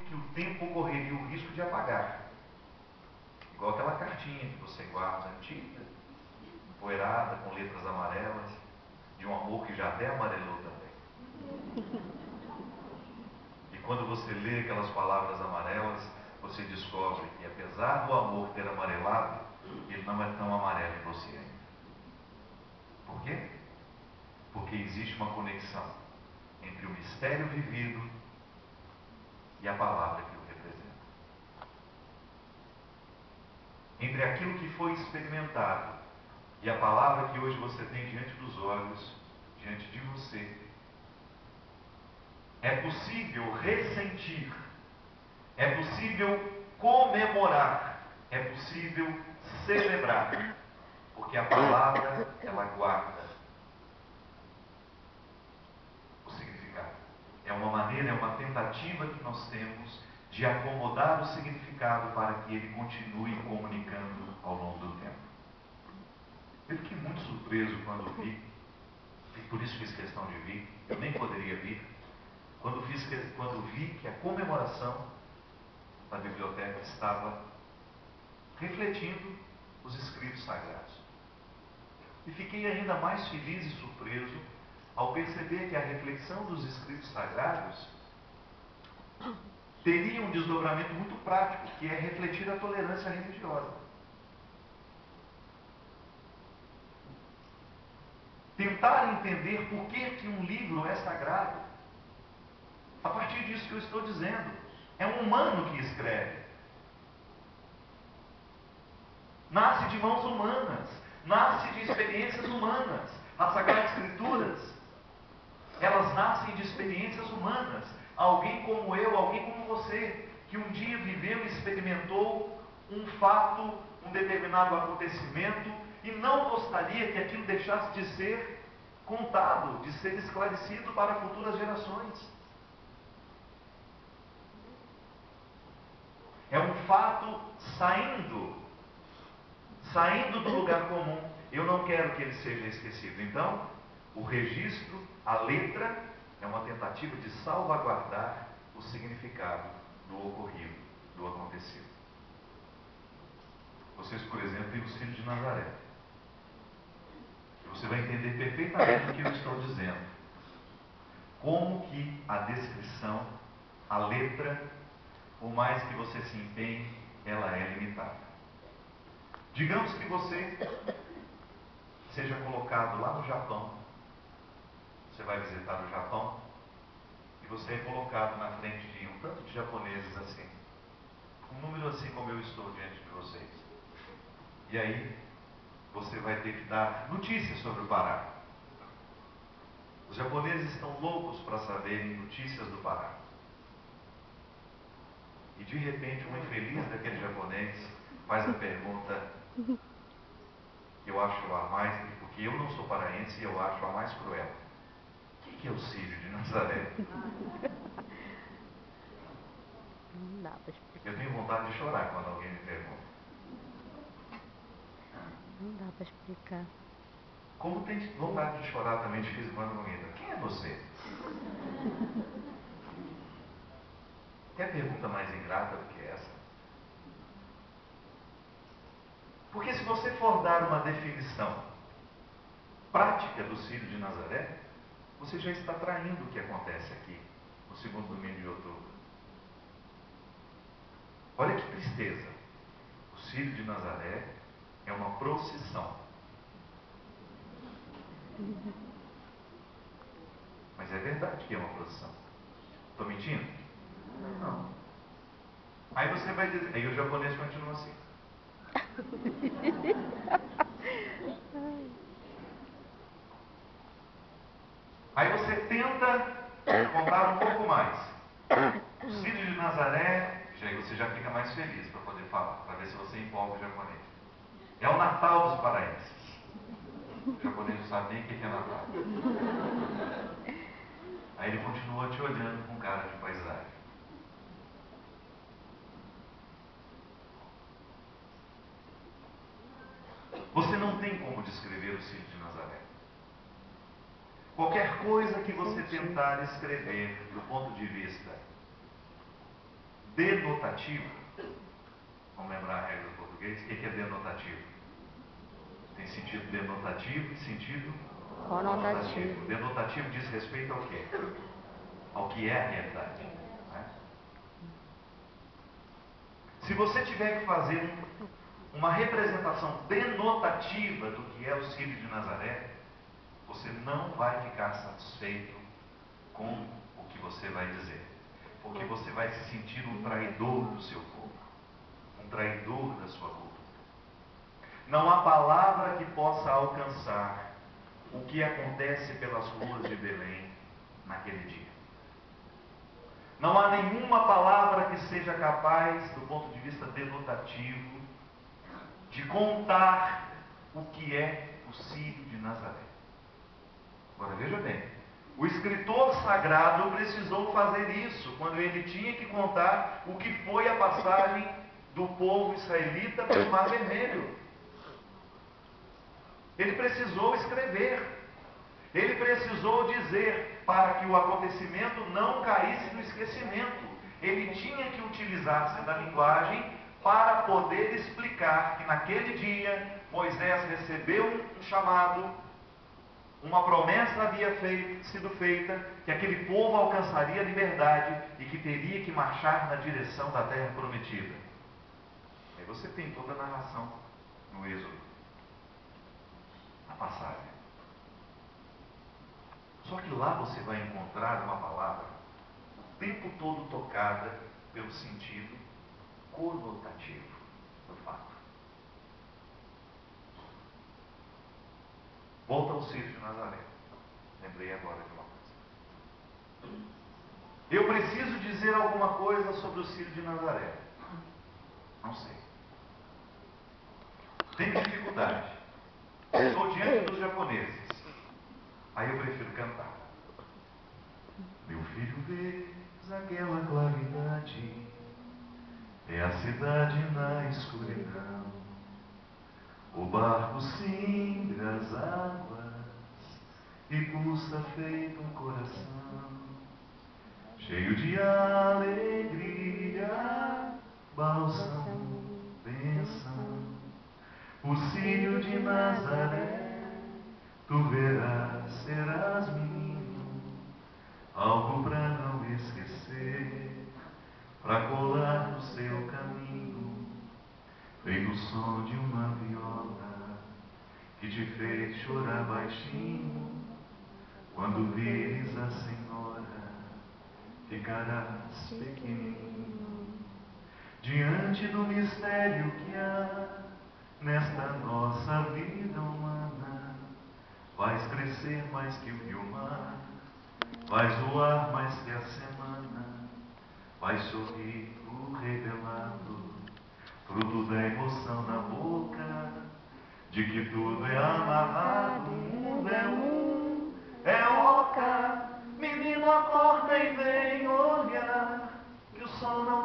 que o tempo correria o risco de apagar. Igual aquela cartinha que você guarda, antiga, empoeirada, com letras amarelas, de um amor que já até amarelou também. E quando você lê aquelas palavras amarelas, você descobre que apesar do amor ter amarelado, ele não é tão amarelo em você ainda. Por quê? Porque existe uma conexão entre o mistério vivido e a palavra que o representa. Entre aquilo que foi experimentado e a palavra que hoje você tem diante dos olhos, diante de você, é possível ressentir, é possível comemorar, é possível celebrar, porque a palavra, ela guarda o significado. É uma maneira, é uma tentativa que nós temos de acomodar o significado para que ele continue comunicando ao longo do tempo. Eu fiquei muito surpreso quando vi, e por isso fiz questão de vir, eu nem poderia vir, quando vi que a comemoração da biblioteca estava refletindo os escritos sagrados. E fiquei ainda mais feliz e surpreso ao perceber que a reflexão dos escritos sagrados teria um desdobramento muito prático, que é refletir a tolerância religiosa. Tentar entender por que um livro é sagrado. A partir disso que eu estou dizendo, é um humano que escreve. Nasce de mãos humanas, nasce de experiências humanas. As Sagradas Escrituras, elas nascem de experiências humanas. Alguém como eu, alguém como você, que um dia viveu e experimentou um fato, um determinado acontecimento, e não gostaria que aquilo deixasse de ser contado, de ser esclarecido para futuras gerações. É um fato saindo do lugar comum. Eu não quero que ele seja esquecido. Então, o registro, a letra, é uma tentativa de salvaguardar o significado do ocorrido, do acontecido. Vocês, por exemplo, têm os filhos de Nazaré. Você vai entender perfeitamente o que eu estou dizendo. Como que a descrição, a letra, por mais que você se empenhe, ela é limitada. Digamos que você seja colocado lá no Japão. Você vai visitar o Japão e você é colocado na frente de um tanto de japoneses assim. Um número assim como eu estou diante de vocês. E aí, você vai ter que dar notícias sobre o Pará. Os japoneses estão loucos para saberem notícias do Pará. E de repente, um infeliz daquele japonês faz a pergunta que eu acho a mais, porque eu não sou paraense e eu acho a mais cruel. O que é o Círio de Nazaré? Não dá para explicar. Eu tenho vontade de chorar quando alguém me pergunta. Não dá para explicar. Como tem vontade de chorar também de vez em quando alguém pergunta, quem é você? Quer pergunta mais ingrata do que essa? Porque se você for dar uma definição prática do Círio de Nazaré, você já está traindo o que acontece aqui, no segundo domingo de outubro. Olha que tristeza. O Círio de Nazaré é uma procissão. Mas é verdade que é uma procissão. Estou mentindo? Não. Aí você vai dizer, aí o japonês continua assim. Aí você tenta contar um pouco mais. O Círio de Nazaré, aí você já fica mais feliz para poder falar, para ver se você empolga o japonês. É o Natal dos paraenses. O japonês não sabe nem o que é Natal. Aí ele continua te olhando com cara de paisagem. Você não tem como descrever o Círio de Nazaré. Qualquer coisa que você tentar escrever do ponto de vista denotativo, vamos lembrar a regra do português, o que é denotativo? Tem sentido denotativo e sentido conotativo. Denotativo diz respeito ao quê? Ao que é a realidade. Né? Se você tiver que fazer uma representação denotativa do que é o Círio de Nazaré, você não vai ficar satisfeito com o que você vai dizer, porque você vai se sentir um traidor do seu povo, um traidor da sua cultura. Não há palavra que possa alcançar o que acontece pelas ruas de Belém naquele dia. Não há nenhuma palavra que seja capaz, do ponto de vista denotativo, de contar o que é o Círio de Nazaré. Agora veja bem, o escritor sagrado precisou fazer isso quando ele tinha que contar o que foi a passagem do povo israelita pelo Mar Vermelho. Ele precisou escrever. Ele precisou dizer para que o acontecimento não caísse no esquecimento. Ele tinha que utilizar-se da linguagem para poder explicar que naquele dia Moisés recebeu um chamado, uma promessa havia sido feita, que aquele povo alcançaria a liberdade e que teria que marchar na direção da terra prometida. Aí você tem toda a narração no Êxodo, na passagem. Só que lá você vai encontrar uma palavra o tempo todo tocada pelo sentido conotativo do fato. Volta ao Círio de Nazaré. Lembrei agora de uma coisa. Eu preciso dizer alguma coisa sobre o Círio de Nazaré. Não sei. Tenho dificuldade. Estou diante dos japoneses. Aí eu prefiro cantar. Meu filho, vês aquela claridade, é a cidade na escuridão. O barco cingra as águas e pulsa feito um coração, cheio de alegria, bálsamo, bênção. O Círio de Nazaré, tu verás, serás menino, algo pra não esquecer, pra colar no seu caminho, feito o som de uma viola, que te fez chorar baixinho. Quando vires a Senhora, ficarás pequenino, diante do mistério que há nesta nossa vida humana. Vais crescer mais que o rio-mar, vais voar mais que a semana, vais sorrir o revelado, fruto da emoção na boca, de que tudo é amarrado, o mundo é um, é oca. Menino, acorda e vem olhar, que o sol não